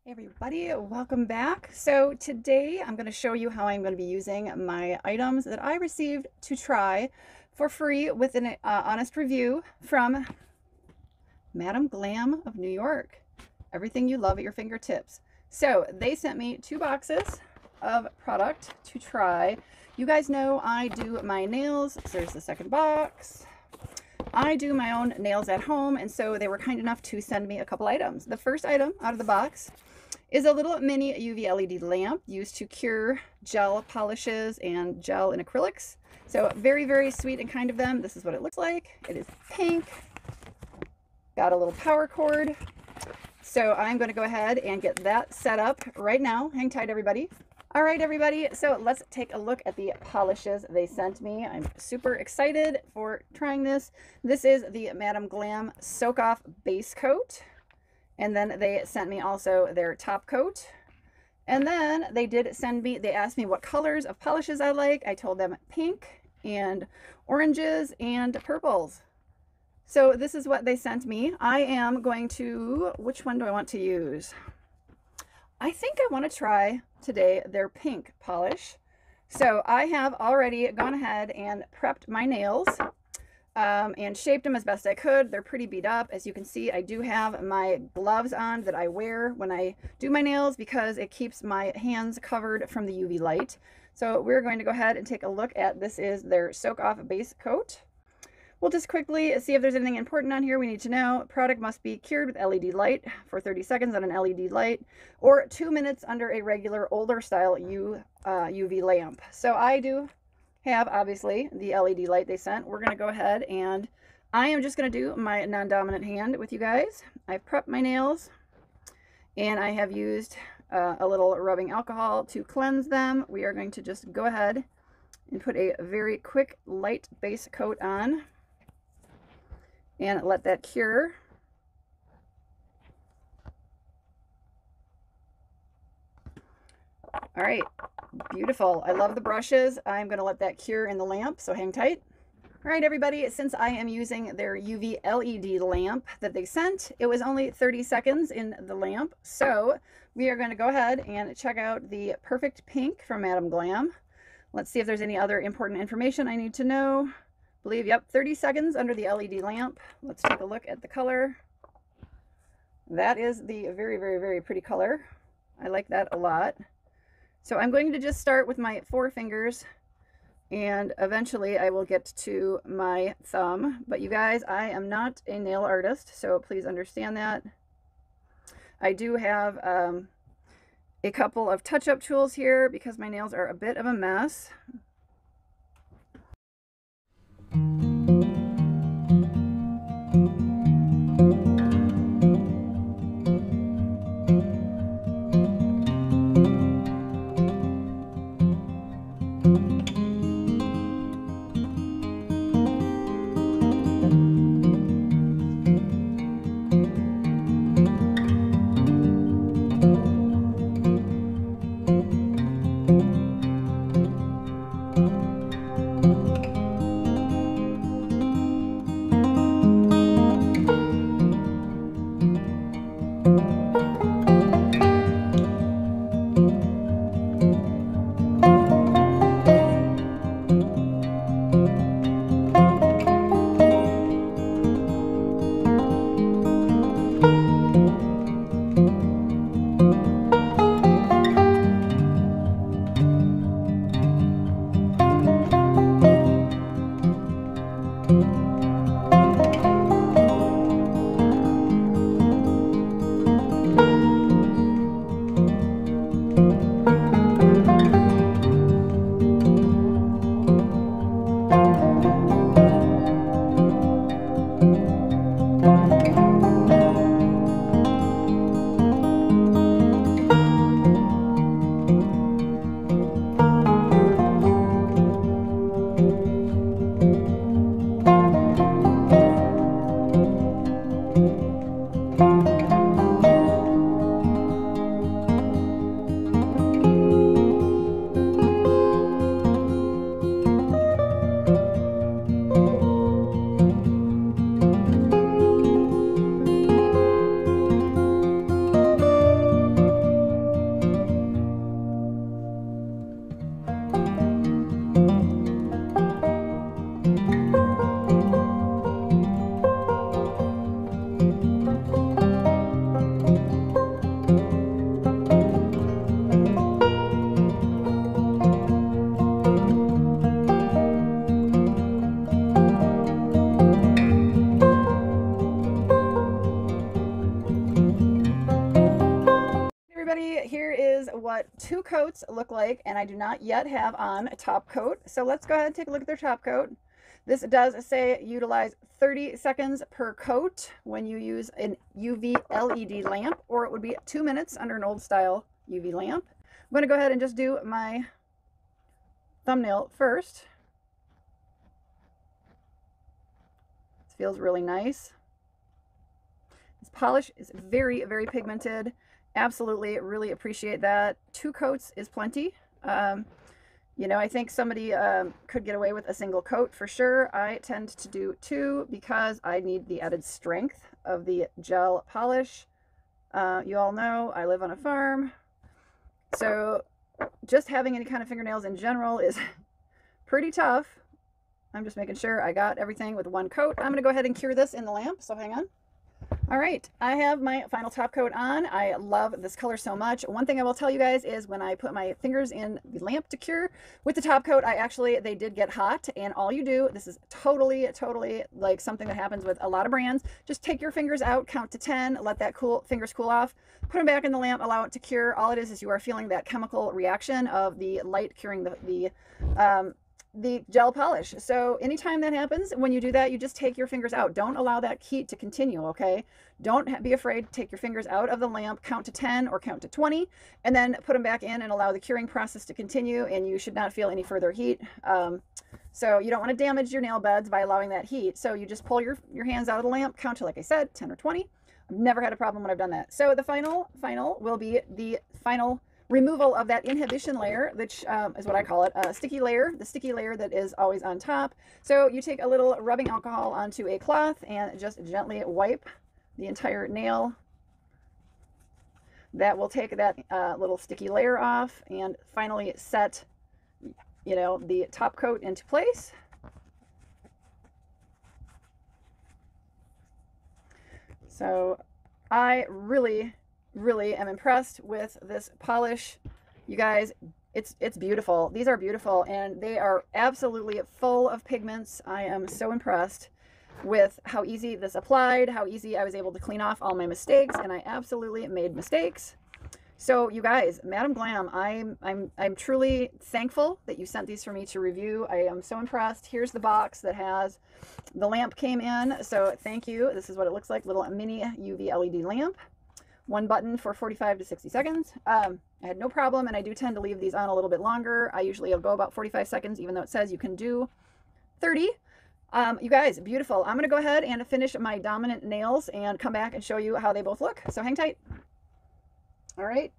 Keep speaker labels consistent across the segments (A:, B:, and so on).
A: Hey everybody, welcome back. So today I'm going to show you how I'm going to be using my items that I received to try for free with an honest review from Madam Glam of New York. Everything you love at your fingertips. So they sent me 2 boxes of product to try. You guys know I do my nails. So there's the second box. I do my own nails at home, and so they were kind enough to send me a couple items. The first item out of the box is a little mini UV LED lamp used to cure gel polishes and gel and acrylics. So very, very sweet and kind of them. This is what it looks like. It is pink. Got a little power cord. So I'm going to go ahead and get that set up right now. Hang tight, everybody. All right, everybody. So let's take a look at the polishes they sent me. I'm super excited for trying this. This is the Madam Glam Soak Off Base Coat. And then they sent me also their top coat. And then they did send me, they asked me what colors of polishes I like. I told them pink and oranges and purples. So this is what they sent me. I am going to, which one do I want to use? I think I want to try today their pink polish. So I have already gone ahead and prepped my nails. And shaped them as best I could. They're pretty beat up. As you can see, I do have my gloves on that I wear when I do my nails because it keeps my hands covered from the UV light. So we're going to go ahead and take a look at, this is their Soak Off Base Coat. We'll just quickly see if there's anything important on here we need to know. Product must be cured with LED light for 30 seconds on an LED light or 2 minutes under a regular older style UV lamp. So I do have obviously the LED light they sent. We're going to go ahead and I am just going to do my non-dominant hand with you guys. I've prepped my nails and I have used a little rubbing alcohol to cleanse them. We are going to just go ahead and put a very quick light base coat on and let that cure. All right, beautiful. I love the brushes. I'm going to let that cure in the lamp, so hang tight. All right, everybody, since I am using their UV LED lamp that they sent, it was only 30 seconds in the lamp. So we are going to go ahead and check out the Perfect Pink from Madam Glam. Let's see if there's any other important information I need to know. I believe, yep, 30 seconds under the LED lamp. Let's take a look at the color. That is the very, very, very pretty color. I like that a lot. So I'm going to just start with my 4 fingers and eventually I will get to my thumb. But you guys, I am not a nail artist, so please understand that. I do have a couple of touch-up tools here because my nails are a bit of a mess. what 2 coats look like, and I do not yet have on a top coat. So let's go ahead and take a look at their top coat. This does say utilize 30 seconds per coat when you use an UV LED lamp, or it would be 2 minutes under an old style UV lamp. I'm going to go ahead and just do my thumbnail first. This feels really nice. This polish is very, very pigmented. Absolutely, really appreciate that. 2 coats is plenty. You know, I think somebody could get away with a single coat for sure. I tend to do 2 because I need the added strength of the gel polish. You all know I live on a farm, so just having any kind of fingernails in general is pretty tough. I'm just making sure I got everything with 1 coat. I'm going to go ahead and cure this in the lamp, so hang on. All right, I have my final top coat on. I love this color so much. One thing I will tell you guys is when I put my fingers in the lamp to cure with the top coat, they did get hot, and all you do, this is totally like something that happens with a lot of brands, just take your fingers out, count to 10, let that fingers cool off, put them back in the lamp, allow it to cure. All it is you are feeling that chemical reaction of the light curing the gel polish. So anytime that happens, when you do that, you just take your fingers out. Don't allow that heat to continue, okay? Don't be afraid to take your fingers out of the lamp, count to 10 or count to 20, and then put them back in and allow the curing process to continue, and you should not feel any further heat. So you don't want to damage your nail beds by allowing that heat. So you just pull your hands out of the lamp, count to, like I said, 10 or 20. I've never had a problem when I've done that. So the final will be the final removal of that inhibition layer, which is what I call it, a sticky layer, the sticky layer that is always on top. So you take a little rubbing alcohol onto a cloth and just gently wipe the entire nail. That will take that little sticky layer off and finally set, you know, the top coat into place. So I really am impressed with this polish, you guys. It's beautiful. These are beautiful, and they are absolutely full of pigments. I am so impressed with how easy this applied, how easy I was able to clean off all my mistakes, and I absolutely made mistakes. So you guys, Madam Glam, I'm truly thankful that you sent these for me to review. I am so impressed. Here's the box that has the lamp came in, so thank you. This is what it looks like, little mini UV LED lamp. 1 button for 45 to 60 seconds. I had no problem, and I do tend to leave these on a little bit longer. I usually will go about 45 seconds, even though it says you can do 30. You guys, beautiful. I'm going to go ahead and finish my dominant nails and come back and show you how they both look. So hang tight. All right.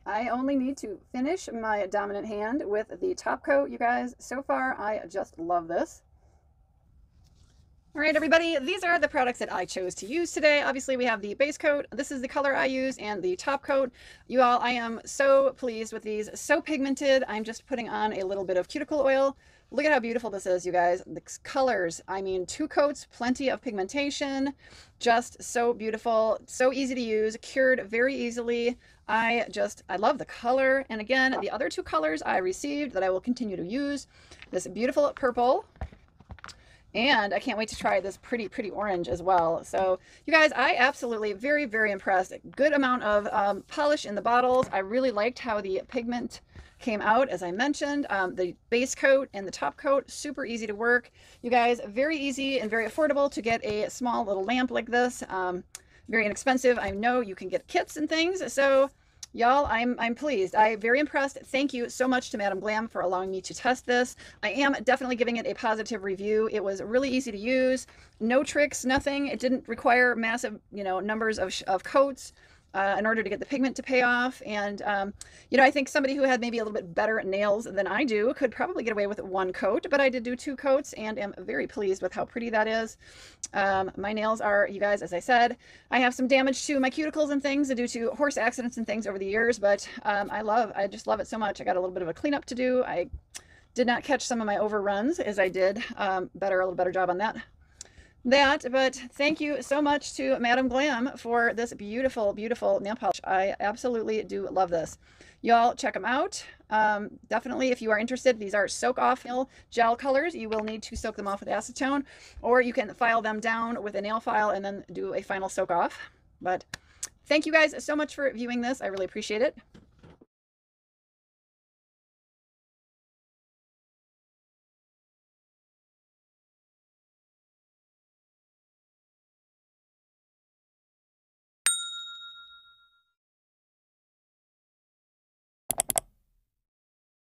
A: I only need to finish my dominant hand with the top coat, you guys. So far, I just love this. All right, everybody, these are the products that I chose to use today. Obviously, we have the base coat. This is the color I use, and the top coat. You all, I am so pleased with these. So pigmented. I'm just putting on a little bit of cuticle oil. Look at how beautiful this is, you guys. The colors, I mean, 2 coats, plenty of pigmentation. Just so beautiful, so easy to use, cured very easily. I love the color. And again, the other 2 colors I received that I will continue to use. This beautiful purple. And I can't wait to try this pretty orange as well. So you guys, I absolutely very impressed. Good amount of polish in the bottles. I really liked how the pigment came out, as I mentioned. The base coat and the top coat, super easy to work. You guys, very easy and very affordable to get a small little lamp like this. Very inexpensive. I know you can get kits and things. So y'all, I'm pleased. I'm very impressed. Thank you so much to Madam Glam for allowing me to test this. I am definitely giving it a positive review. It was really easy to use. No tricks, nothing. It didn't require massive, you know, numbers of coats in order to get the pigment to pay off. And, you know, I think somebody who had maybe a little bit better nails than I do could probably get away with 1 coat, but I did do 2 coats and am very pleased with how pretty that is. My nails are, you guys, as I said, I have some damage to my cuticles and things due to horse accidents and things over the years, but I just love it so much. I got a little bit of a cleanup to do. I did not catch some of my overruns as I did. A little better job on that. But thank you so much to Madam Glam for this beautiful nail polish. I absolutely do love this. Y'all check them out. Definitely, if you are interested, these are soak off nail gel colors. You will need to soak them off with acetone, or you can file them down with a nail file and then do a final soak off. But thank you guys so much for viewing this. I really appreciate it.